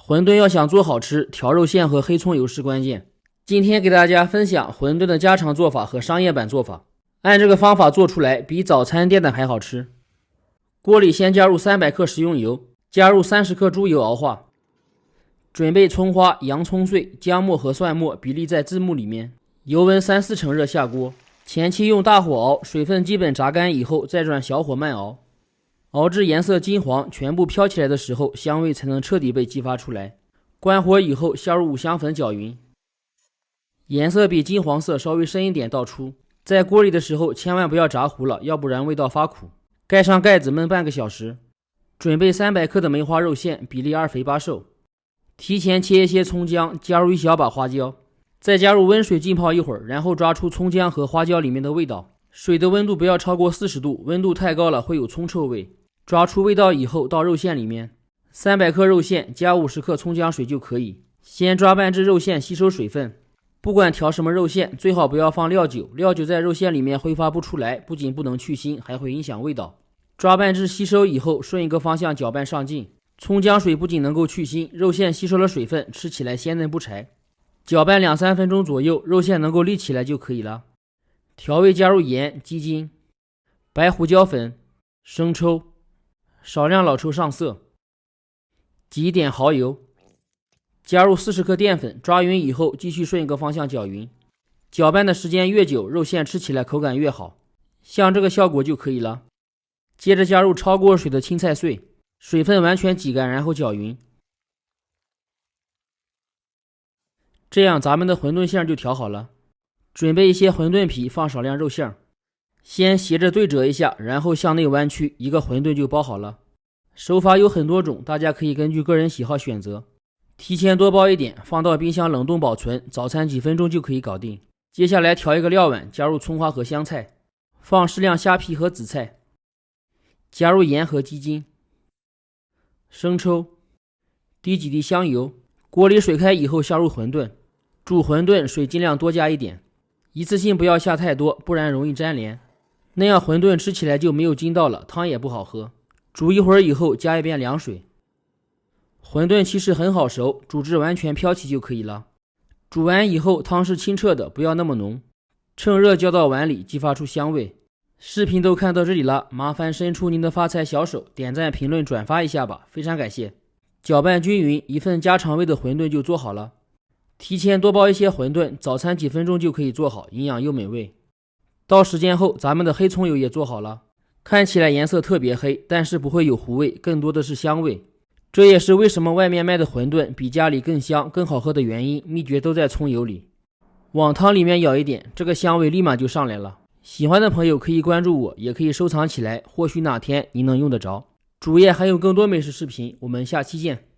馄饨要想做好吃，调肉馅和黑葱油是关键。今天给大家分享馄饨的家常做法和商业版做法，按这个方法做出来比早餐店的还好吃。锅里先加入300克食用油，加入30克猪油熬化。准备葱花、洋葱碎、姜末和蒜末，比例在字幕里面。油温3-4成热下锅，前期用大火熬，水分基本炸干以后再转小火慢熬，熬至颜色金黄，全部飘起来的时候，香味才能彻底被激发出来。关火以后下入五香粉搅匀，颜色比金黄色稍微深一点倒出。在锅里的时候千万不要炸糊了，要不然味道发苦。盖上盖子焖半个小时。准备300克的梅花肉馅，比例2肥8瘦。提前切一些葱姜，加入一小把花椒，再加入温水浸泡一会儿，然后抓出葱姜和花椒里面的味道。水的温度不要超过40度，温度太高了会有葱臭味。抓出味道以后倒肉馅里面，300克肉馅加50克葱姜水就可以。先抓拌至肉馅吸收水分。不管调什么肉馅，最好不要放料酒，料酒在肉馅里面挥发不出来，不仅不能去腥，还会影响味道。抓拌至吸收以后，顺一个方向搅拌上劲。葱姜水不仅能够去腥，肉馅吸收了水分，吃起来鲜嫩不柴。搅拌2-3分钟左右，肉馅能够立起来就可以了。调味加入盐、鸡精、白胡椒粉、生抽，少量老抽上色，挤一点蚝油，加入40克淀粉，抓匀以后继续顺一个方向搅匀。搅拌的时间越久，肉馅吃起来口感越好，像这个效果就可以了。接着加入焯过水的青菜碎，水分完全挤干，然后搅匀。这样咱们的馄饨馅就调好了。准备一些馄饨皮，放少量肉馅，先斜着对折一下，然后向内弯曲，一个馄饨就包好了。手法有很多种，大家可以根据个人喜好选择。提前多包一点，放到冰箱冷冻保存，早餐几分钟就可以搞定。接下来调一个料碗，加入葱花和香菜，放适量虾皮和紫菜，加入盐和鸡精、生抽，滴几滴香油。锅里水开以后下入馄饨，煮馄饨水尽量多加一点，一次性不要下太多，不然容易粘连，那样馄饨吃起来就没有筋道了，汤也不好喝。煮一会儿以后加一遍凉水。馄饨其实很好熟，煮至完全飘起就可以了。煮完以后汤是清澈的，不要那么浓，趁热浇到碗里，激发出香味。视频都看到这里了，麻烦伸出您的发财小手，点赞、评论、转发一下吧，非常感谢。搅拌均匀，一份家常味的馄饨就做好了。提前多包一些馄饨，早餐几分钟就可以做好，营养又美味。到时间后，咱们的黑葱油也做好了，看起来颜色特别黑，但是不会有糊味，更多的是香味。这也是为什么外面卖的馄饨比家里更香、更好喝的原因，秘诀都在葱油里。往汤里面舀一点，这个香味立马就上来了。喜欢的朋友可以关注我，也可以收藏起来，或许哪天您能用得着。主页还有更多美食视频，我们下期见。